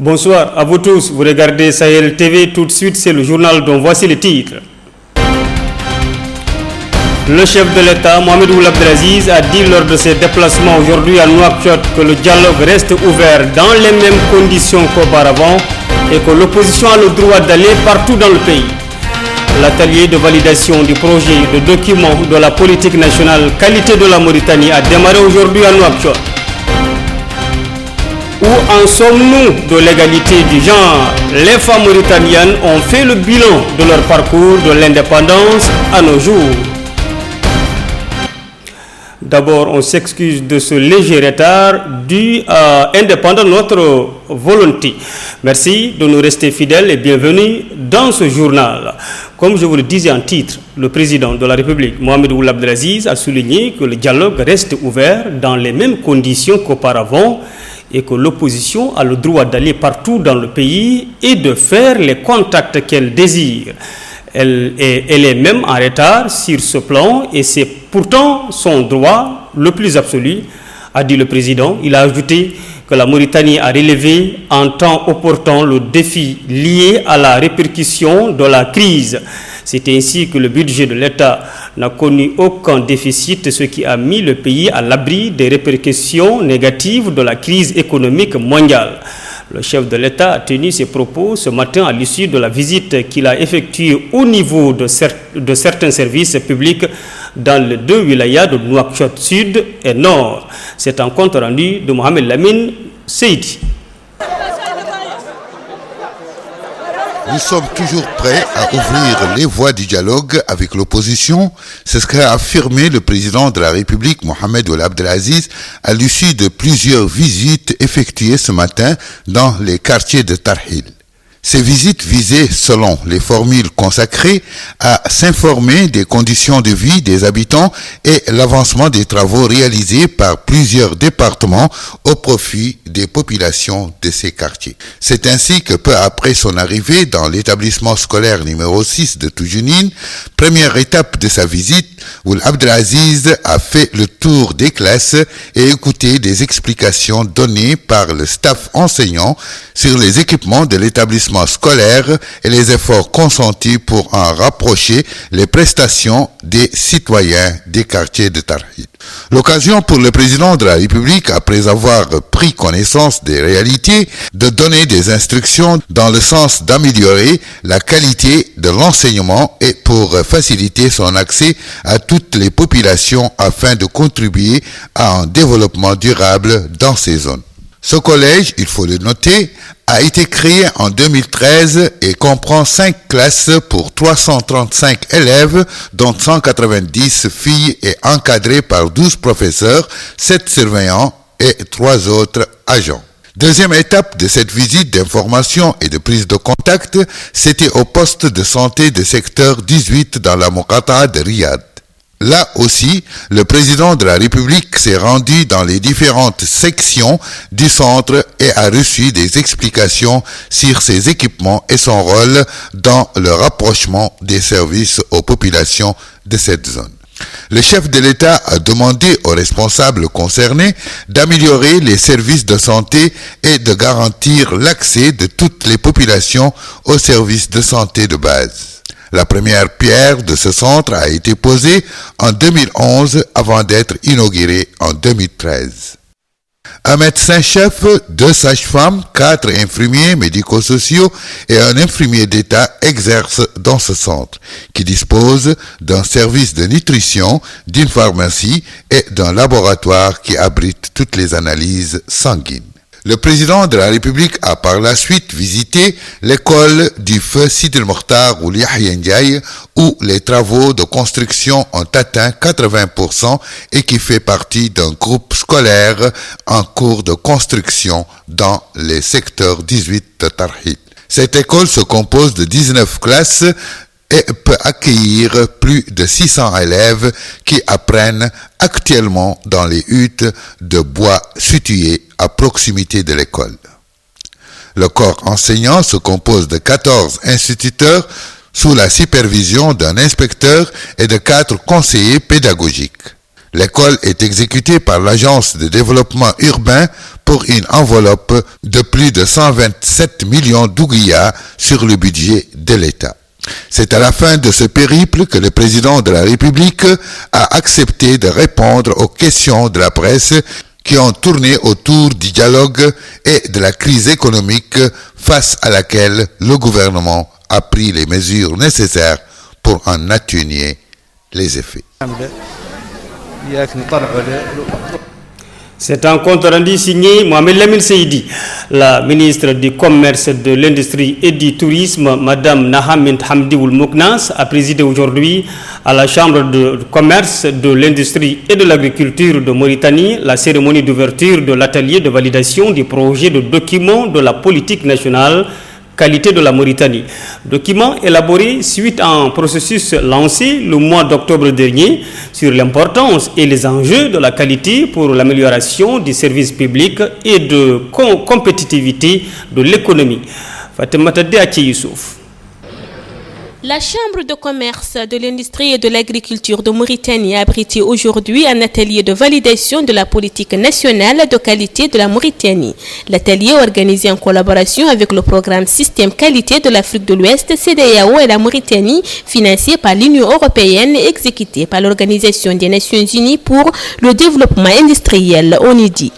Bonsoir à vous tous. Vous regardez Sahel TV. Tout de suite, c'est le journal dont voici les titres. Le chef de l'État, Mohamed Ould Abdelaziz, a dit lors de ses déplacements aujourd'hui à Nouakchott que le dialogue reste ouvert dans les mêmes conditions qu'auparavant et que l'opposition a le droit d'aller partout dans le pays. L'atelier de validation du projet de document de la politique nationale qualité de la Mauritanie a démarré aujourd'hui à Nouakchott. Où en sommes-nous de l'égalité du genre? Les femmes mauritaniennes ont fait le bilan de leur parcours de l'indépendance à nos jours. D'abord, on s'excuse de ce léger retard dû à indépendant de notre volonté. Merci de nous rester fidèles et bienvenue dans ce journal. Comme je vous le disais en titre, le président de la République, Mohamed Ould Abdelaziz, a souligné que le dialogue reste ouvert dans les mêmes conditions qu'auparavant et que l'opposition a le droit d'aller partout dans le pays et de faire les contacts qu'elle désire. Elle est même en retard sur ce plan et c'est pourtant son droit le plus absolu, a dit le président. Il a ajouté que la Mauritanie a relevé en temps opportun le défi lié à la répercussion de la crise. C'est ainsi que le budget de l'État n'a connu aucun déficit, ce qui a mis le pays à l'abri des répercussions négatives de la crise économique mondiale. Le chef de l'État a tenu ses propos ce matin à l'issue de la visite qu'il a effectuée au niveau de certains services publics dans les deux wilayas de Nouakchott Sud et Nord. C'est un compte rendu de Mohamed Lamine Seydi. Nous sommes toujours prêts à ouvrir les voies du dialogue avec l'opposition. C'est ce qu'a affirmé le président de la République, Mohamed Ould Abdelaziz, à l'issue de plusieurs visites effectuées ce matin dans les quartiers de Tarhil. Ces visites visaient, selon les formules consacrées, à s'informer des conditions de vie des habitants et l'avancement des travaux réalisés par plusieurs départements au profit des populations de ces quartiers. C'est ainsi que peu après son arrivée dans l'établissement scolaire numéro 6 de Toujounine, première étape de sa visite, Ould Abdelaziz a fait le tour des classes et écouté des explications données par le staff enseignant sur les équipements de l'établissement scolaire et les efforts consentis pour en rapprocher les prestations des citoyens des quartiers de Tarhil. L'occasion pour le président de la République, après avoir pris connaissance des réalités, de donner des instructions dans le sens d'améliorer la qualité de l'enseignement et pour faciliter son accès à toutes les populations afin de contribuer à un développement durable dans ces zones. Ce collège, il faut le noter, a été créé en 2013 et comprend 5 classes pour 335 élèves, dont 190 filles et encadré par 12 professeurs, 7 surveillants et 3 autres agents. Deuxième étape de cette visite d'information et de prise de contact, c'était au poste de santé de secteur 18 dans la Moqata'a de Riyad. Là aussi, le président de la République s'est rendu dans les différentes sections du centre et a reçu des explications sur ses équipements et son rôle dans le rapprochement des services aux populations de cette zone. Le chef de l'État a demandé aux responsables concernés d'améliorer les services de santé et de garantir l'accès de toutes les populations aux services de santé de base. La première pierre de ce centre a été posée en 2011 avant d'être inaugurée en 2013. Un médecin-chef, 2 sages-femmes, 4 infirmiers médico-sociaux et un infirmier d'État exercent dans ce centre, qui dispose d'un service de nutrition, d'une pharmacie et d'un laboratoire qui abrite toutes les analyses sanguines. Le président de la République a par la suite visité l'école du feu Sidi El Mokhtar ou Yahya Ndiaye où les travaux de construction ont atteint 80% et qui fait partie d'un groupe scolaire en cours de construction dans les secteurs 18 de Tarhil. Cette école se compose de 19 classes et peut accueillir plus de 600 élèves qui apprennent actuellement dans les huttes de bois situées à proximité de l'école. Le corps enseignant se compose de 14 instituteurs sous la supervision d'un inspecteur et de 4 conseillers pédagogiques. L'école est exécutée par l'Agence de développement urbain pour une enveloppe de plus de 127 millions d'ouguiyas sur le budget de l'État. C'est à la fin de ce périple que le président de la République a accepté de répondre aux questions de la presse qui ont tourné autour du dialogue et de la crise économique face à laquelle le gouvernement a pris les mesures nécessaires pour en atténuer les effets. C'est un compte rendu signé Mohamed Lamine Seydi. La ministre du Commerce, de l'Industrie et du Tourisme, Madame Nahamint Hamdioul Mouknas, a présidé aujourd'hui à la Chambre de commerce, de l'Industrie et de l'Agriculture de Mauritanie la cérémonie d'ouverture de l'atelier de validation du projet de document de la politique nationale qualité de la Mauritanie. Document élaboré suite à un processus lancé le mois d'octobre dernier sur l'importance et les enjeux de la qualité pour l'amélioration du service public et de compétitivité de l'économie. Fatimata Diachi Youssouf. La Chambre de commerce, de l'industrie et de l'agriculture de Mauritanie a abrité aujourd'hui un atelier de validation de la politique nationale de qualité de la Mauritanie. L'atelier, organisé en collaboration avec le programme Système Qualité de l'Afrique de l'Ouest, CEDEAO et la Mauritanie, financé par l'Union européenne et exécuté par l'Organisation des Nations Unies pour le développement industriel, ONIDI.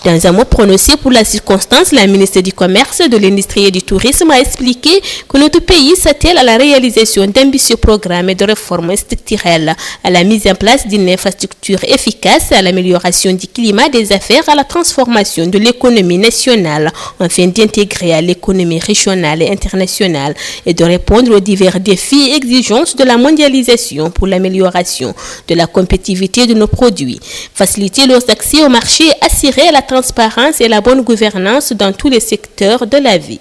Dans un mot prononcé pour la circonstance, la ministre du Commerce, de l'Industrie et du Tourisme a expliqué que notre pays s'attelle à la réalisation d'ambitieux programmes de réformes structurelles, à la mise en place d'une infrastructure efficace, à l'amélioration du climat des affaires, à la transformation de l'économie nationale, afin d'intégrer à l'économie régionale et internationale et de répondre aux divers défis et exigences de la mondialisation pour l'amélioration de la compétitivité de nos produits, faciliter leur accès au marché, assurer la transparence et la bonne gouvernance dans tous les secteurs de la vie.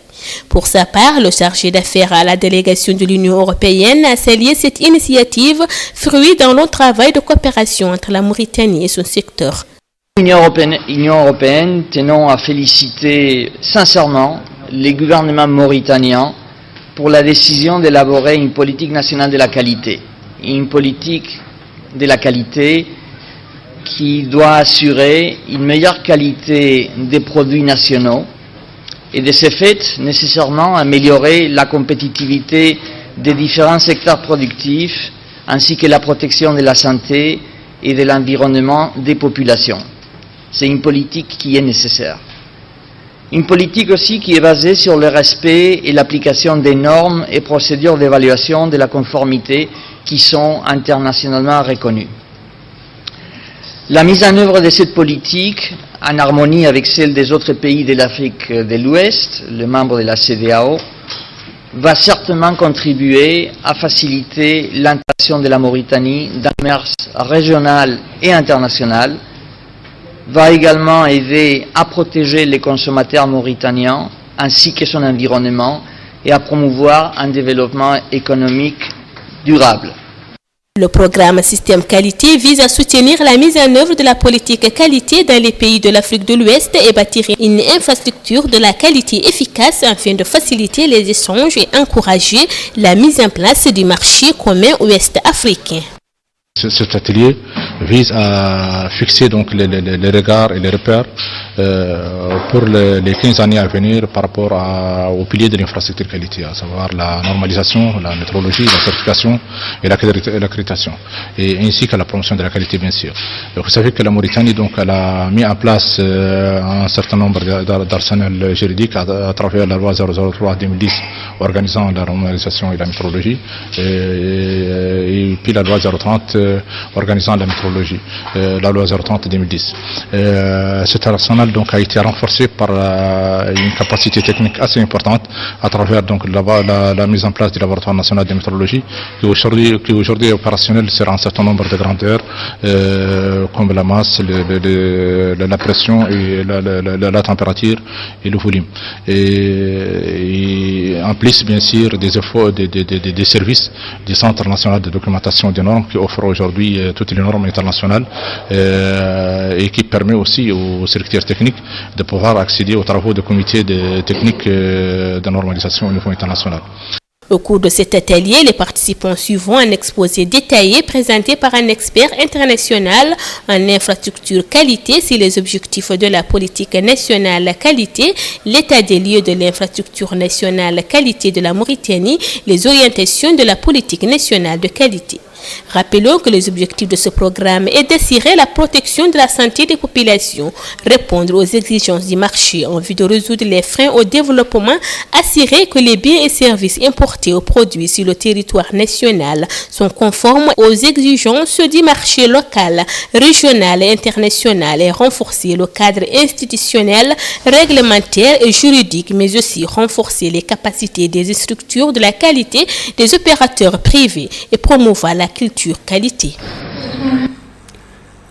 Pour sa part, le chargé d'affaires à la délégation de l'Union européenne a salué cette initiative, fruit d'un long travail de coopération entre la Mauritanie et son secteur. L'Union européenne tenant à féliciter sincèrement les gouvernements mauritaniens pour la décision d'élaborer une politique nationale de la qualité. Une politique de la qualité qui doit assurer une meilleure qualité des produits nationaux et de ce fait nécessairement améliorer la compétitivité des différents secteurs productifs ainsi que la protection de la santé et de l'environnement des populations. C'est une politique qui est nécessaire. Une politique aussi qui est basée sur le respect et l'application des normes et procédures d'évaluation de la conformité qui sont internationalement reconnues. La mise en œuvre de cette politique, en harmonie avec celle des autres pays de l'Afrique de l'Ouest, les membres de la CEDEAO, va certainement contribuer à faciliter l'intégration de la Mauritanie dans le commerce régional et international, va également aider à protéger les consommateurs mauritaniens ainsi que son environnement et à promouvoir un développement économique durable. Le programme Système Qualité vise à soutenir la mise en œuvre de la politique qualité dans les pays de l'Afrique de l'Ouest et bâtir une infrastructure de la qualité efficace afin de faciliter les échanges et encourager la mise en place du marché commun ouest-africain. Cet atelier vise à fixer donc les regards et les repères pour les 15 années à venir par rapport au pilier de l'infrastructure qualité, à savoir la normalisation, la métrologie, la certification et l'accréditation, et ainsi que la promotion de la qualité bien sûr. Vous savez que la Mauritanie donc elle a mis en place un certain nombre d'arsenals juridiques à travers la loi 003/2010 organisant la normalisation et la métrologie et puis la loi 030 organisant la métrologie, la loi 030/2010. Cet arsenal donc a été renforcé par une capacité technique assez importante à travers donc la mise en place du laboratoire national de métrologie qui aujourd'hui est opérationnel sur un certain nombre de grandeurs comme la masse, la pression et la température et le volume. Et en plus bien sûr des efforts des services du Centre national de documentation des normes qui offre aujourd'hui toutes les normes internationales et qui permet aussi aux secrétaires techniques de pouvoir accéder aux travaux de comité technique de normalisation au niveau international. Au cours de cet atelier, les participants suivront un exposé détaillé présenté par un expert international en infrastructure qualité sur les objectifs de la politique nationale qualité, l'état des lieux de l'infrastructure nationale qualité de la Mauritanie, les orientations de la politique nationale de qualité. Rappelons que les objectifs de ce programme est d'assurer la protection de la santé des populations, répondre aux exigences du marché en vue de résoudre les freins au développement, assurer que les biens et services importés ou produits sur le territoire national sont conformes aux exigences du marché local, régional et international et renforcer le cadre institutionnel, réglementaire et juridique, mais aussi renforcer les capacités des structures de la qualité des opérateurs privés et promouvoir la culture qualité.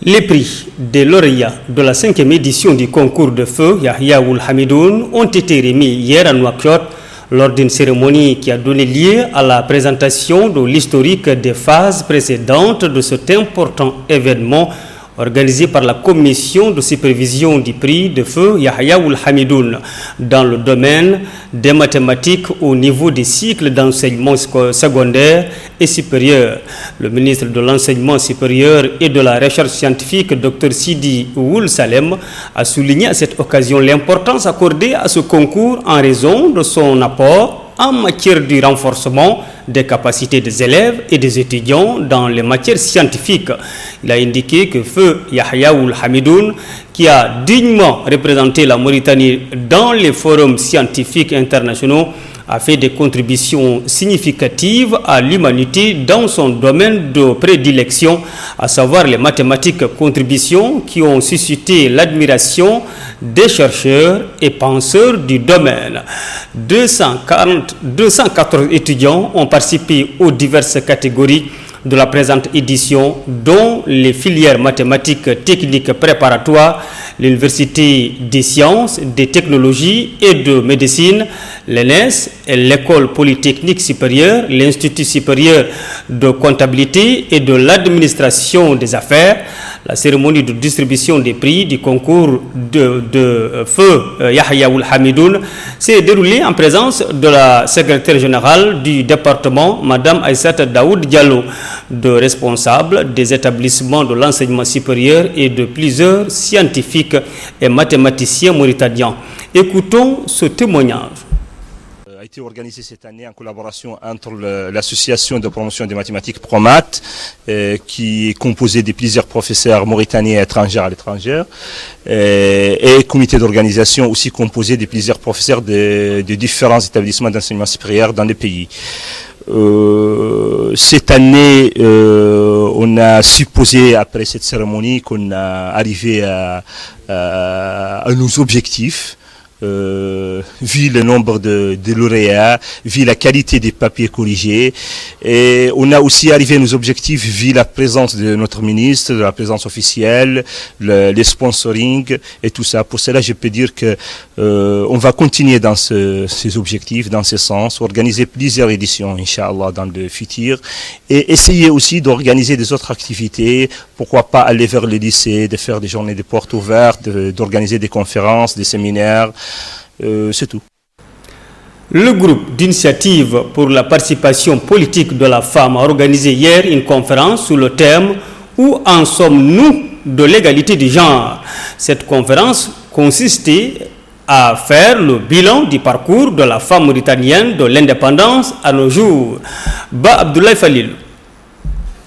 Les prix des lauréats de la 5e édition du concours de feu Yahya Ould Hamidoun ont été remis hier à Nouakchott lors d'une cérémonie qui a donné lieu à la présentation de l'historique des phases précédentes de cet important événement organisé par la commission de supervision du prix de feu Yahya Ould Hamidoun dans le domaine des mathématiques au niveau des cycles d'enseignement secondaire et supérieur. Le ministre de l'enseignement supérieur et de la recherche scientifique, Dr Sidi Ould Salem, a souligné à cette occasion l'importance accordée à ce concours en raison de son apport en matière du renforcement des capacités des élèves et des étudiants dans les matières scientifiques. Il a indiqué que feu Yahya Ould Hamidoun, qui a dignement représenté la Mauritanie dans les forums scientifiques internationaux, a fait des contributions significatives à l'humanité dans son domaine de prédilection, à savoir les mathématiques, contributions qui ont suscité l'admiration des chercheurs et penseurs du domaine. 214 étudiants ont participé aux diverses catégories de la présente édition, dont les filières mathématiques techniques préparatoires, l'Université des sciences, des technologies et de médecine, l'ENES, l'École polytechnique supérieure, l'Institut supérieur de comptabilité et de l'administration des affaires. La cérémonie de distribution des prix du concours de feu Yahya Ould Hamidoun s'est déroulée en présence de la secrétaire générale du département, Madame Aïssata Daoud Diallo, de responsables des établissements de l'enseignement supérieur et de plusieurs scientifiques et mathématiciens mauritaniens. Écoutons ce témoignage. A été organisé cette année en collaboration entre l'association de promotion des mathématiques PROMAT, qui est composée de plusieurs professeurs mauritaniens et étrangers à l'étranger, et comité d'organisation aussi composé de plusieurs professeurs de différents établissements d'enseignement supérieur dans le pays. Cette année, on a supposé, après cette cérémonie, qu'on a arrivé à nos objectifs. Vu le nombre de lauréats, vu la qualité des papiers corrigés, et on a aussi arrivé à nos objectifs vu la présence de notre ministre, de la présence officielle, les sponsoring et tout ça. Pour cela, je peux dire que on va continuer dans ces objectifs, dans ce sens, organiser plusieurs éditions, Inch'Allah, dans le futur, et essayer aussi d'organiser des autres activités. Pourquoi pas aller vers les lycées, de faire des journées de portes ouvertes, d'organiser des conférences, des séminaires. C'est tout. Le groupe d'initiative pour la participation politique de la femme a organisé hier une conférence sous le thème « Où en sommes-nous de l'égalité du genre ?» Cette conférence consistait à faire le bilan du parcours de la femme mauritanienne de l'indépendance à nos jours. Ba Abdoulaye Falil.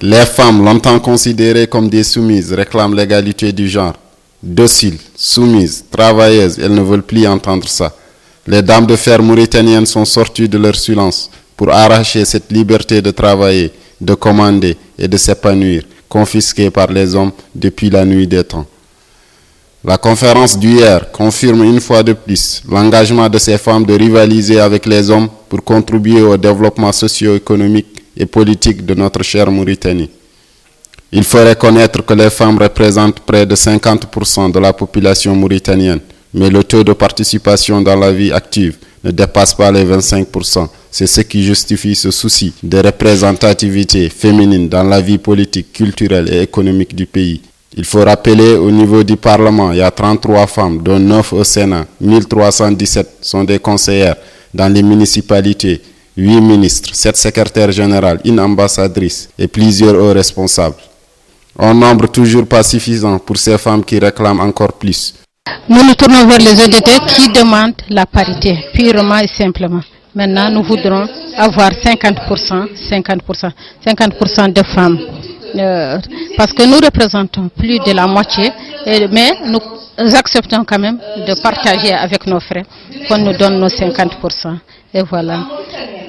Les femmes, longtemps considérées comme des soumises, réclament l'égalité du genre. Dociles, soumises, travailleuses, elles ne veulent plus entendre ça. Les dames de fer mauritaniennes sont sorties de leur silence pour arracher cette liberté de travailler, de commander et de s'épanouir, confisquée par les hommes depuis la nuit des temps. La conférence d'hier confirme une fois de plus l'engagement de ces femmes de rivaliser avec les hommes pour contribuer au développement socio-économique et politique de notre chère Mauritanie. Il faut reconnaître que les femmes représentent près de 50% de la population mauritanienne, mais le taux de participation dans la vie active ne dépasse pas les 25%. C'est ce qui justifie ce souci de représentativité féminine dans la vie politique, culturelle et économique du pays. Il faut rappeler au niveau du Parlement, il y a 33 femmes, dont 9 au Sénat, 1317 sont des conseillères dans les municipalités, 8 ministres, 7 secrétaires généraux, une ambassadrice et plusieurs hauts responsables. Un nombre toujours pas suffisant pour ces femmes qui réclament encore plus. Nous nous tournons vers les ODD qui demandent la parité, purement et simplement. Maintenant, nous voudrons avoir 50% de femmes. Parce que nous représentons plus de la moitié, mais nous acceptons quand même de partager avec nos frères qu'on nous donne nos 50%. Et voilà.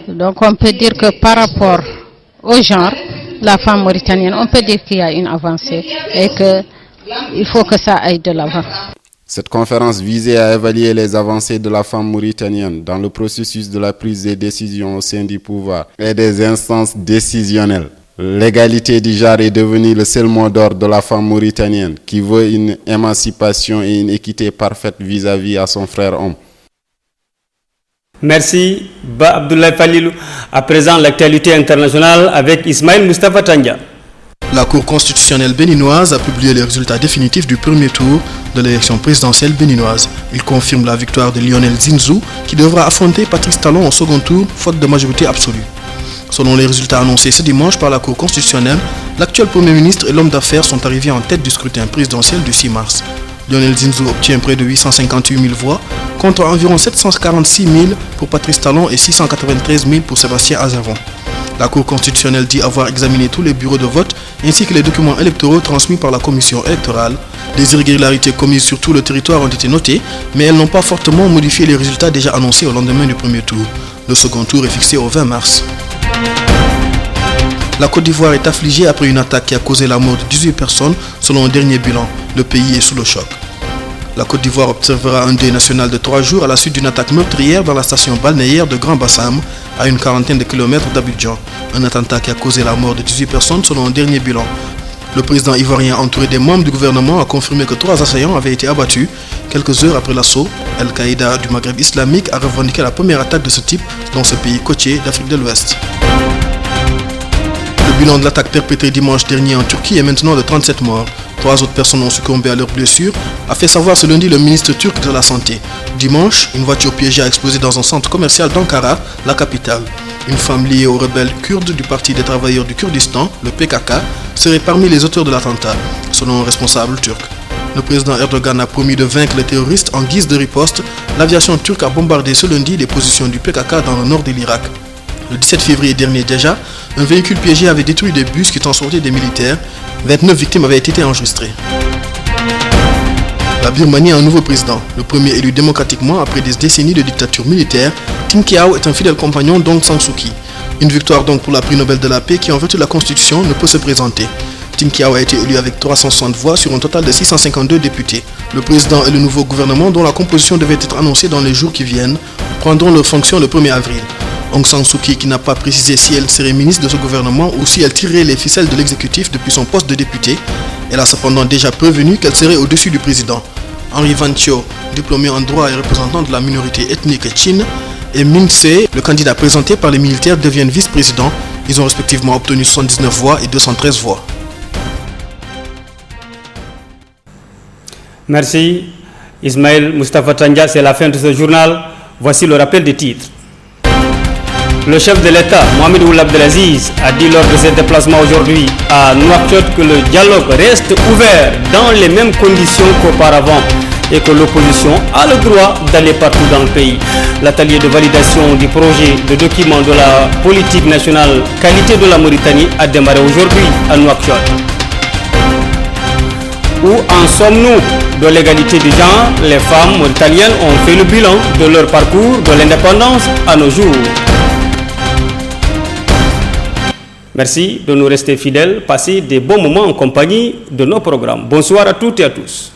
Donc on peut dire que par rapport au genre, la femme mauritanienne, on peut dire qu'il y a une avancée et qu'il faut que ça aille de l'avant. Cette conférence visait à évaluer les avancées de la femme mauritanienne dans le processus de la prise des décisions au sein du pouvoir et des instances décisionnelles. L'égalité du genre est devenue le seul mot d'ordre de la femme mauritanienne qui veut une émancipation et une équité parfaite vis-à-vis à son frère homme. Merci, Ba Abdoulaye Falilou. À présent, l'actualité internationale avec Ismaël Mustafa Tanja. La Cour constitutionnelle béninoise a publié les résultats définitifs du premier tour de l'élection présidentielle béninoise. Il confirme la victoire de Lionel Zinzou qui devra affronter Patrice Talon au second tour, faute de majorité absolue. Selon les résultats annoncés ce dimanche par la Cour constitutionnelle, l'actuel Premier ministre et l'homme d'affaires sont arrivés en tête du scrutin présidentiel du 6 mars. Lionel Zinzou obtient près de 858 000 voix, contre environ 746 000 pour Patrice Talon et 693 000 pour Sébastien Azervon. La Cour constitutionnelle dit avoir examiné tous les bureaux de vote ainsi que les documents électoraux transmis par la commission électorale. Des irrégularités commises sur tout le territoire ont été notées, mais elles n'ont pas fortement modifié les résultats déjà annoncés au lendemain du premier tour. Le second tour est fixé au 20 mars. La Côte d'Ivoire est affligée après une attaque qui a causé la mort de 18 personnes selon un dernier bilan. Le pays est sous le choc. La Côte d'Ivoire observera un deuil national de 3 jours à la suite d'une attaque meurtrière dans la station balnéaire de Grand Bassam, à une quarantaine de kilomètres d'Abidjan. Un attentat qui a causé la mort de 18 personnes selon un dernier bilan. Le président ivoirien entouré des membres du gouvernement a confirmé que 3 assaillants avaient été abattus. Quelques heures après l'assaut, Al-Qaïda du Maghreb islamique a revendiqué la première attaque de ce type dans ce pays côtier d'Afrique de l'Ouest. Le bilan de l'attaque perpétrée dimanche dernier en Turquie est maintenant de 37 morts. 3 autres personnes ont succombé à leurs blessures, a fait savoir ce lundi le ministre turc de la Santé. Dimanche, une voiture piégée a explosé dans un centre commercial d'Ankara, la capitale. Une femme liée aux rebelles kurdes du Parti des travailleurs du Kurdistan, le PKK, serait parmi les auteurs de l'attentat, selon un responsable turc. Le président Erdogan a promis de vaincre les terroristes en guise de riposte. L'aviation turque a bombardé ce lundi les positions du PKK dans le nord de l'Irak. Le 17 février dernier déjà, un véhicule piégé avait détruit des bus qui transportaient des militaires. 29 victimes avaient été enregistrées. La Birmanie a un nouveau président, le premier élu démocratiquement après des décennies de dictature militaire. Tin Kyaw est un fidèle compagnon d'Aung San Suu Kyi. Une victoire donc pour la prix Nobel de la paix qui, en vertu de la Constitution, ne peut se présenter. Tin Kyaw a été élu avec 360 voix sur un total de 652 députés. Le président et le nouveau gouvernement, dont la composition devait être annoncée dans les jours qui viennent, prendront leur fonction le 1er avril. Aung San Suu Kyi, qui n'a pas précisé si elle serait ministre de ce gouvernement ou si elle tirerait les ficelles de l'exécutif depuis son poste de député, elle a cependant déjà prévenu qu'elle serait au-dessus du président. Henry Van Thieu, diplômé en droit et représentant de la minorité ethnique Chin, et Min Se, le candidat présenté par les militaires, deviennent vice-présidents. Ils ont respectivement obtenu 79 voix et 213 voix. Merci Ismaël Mustafa Tanja, c'est la fin de ce journal. Voici le rappel des titres. Le chef de l'État, Mohamed Ould Abdelaziz, a dit lors de ses déplacements aujourd'hui à Nouakchott que le dialogue reste ouvert dans les mêmes conditions qu'auparavant et que l'opposition a le droit d'aller partout dans le pays. L'atelier de validation du projet de document de la politique nationale qualité de la Mauritanie a démarré aujourd'hui à Nouakchott. Où en sommes-nous de l'égalité du genre? Les femmes mauritaniennes ont fait le bilan de leur parcours de l'indépendance à nos jours. Merci de nous rester fidèles, passer des bons moments en compagnie de nos programmes. Bonsoir à toutes et à tous.